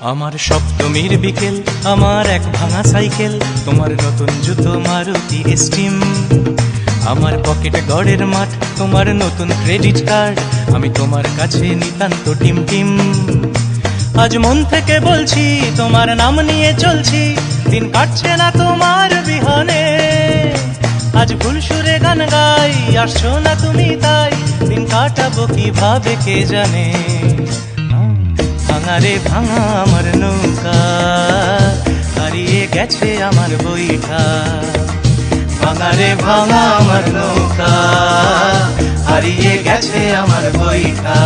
আমার সপ্তমীর বিকেল, আমার এক ভাঙা সাইকেল, তোমার নতুন জুতো মারুতি স্টিম, আমার পকেট গড়ের মাঠ, তোমার নতুন ক্রেডিট কার্ড, আমি তোমার কাছে নিতান্ত টিম টিম। আজ মন থেকে বলছি, তোমার নাম নিয়ে চলছি, দিন কাটছে না তোমার বিহনে। আজ ভুল সুরে গান গাই, আসছো না তুমি তাই, দিন কাটাবো কিভাবে কে জানে। ভাঙা রে ভাঙা আমার নৌকা, হারিয়ে গেছে আমার বইটা। ভাঙা রে ভাঙা আমার নৌকা, হারিয়ে গেছে আমার বইটা।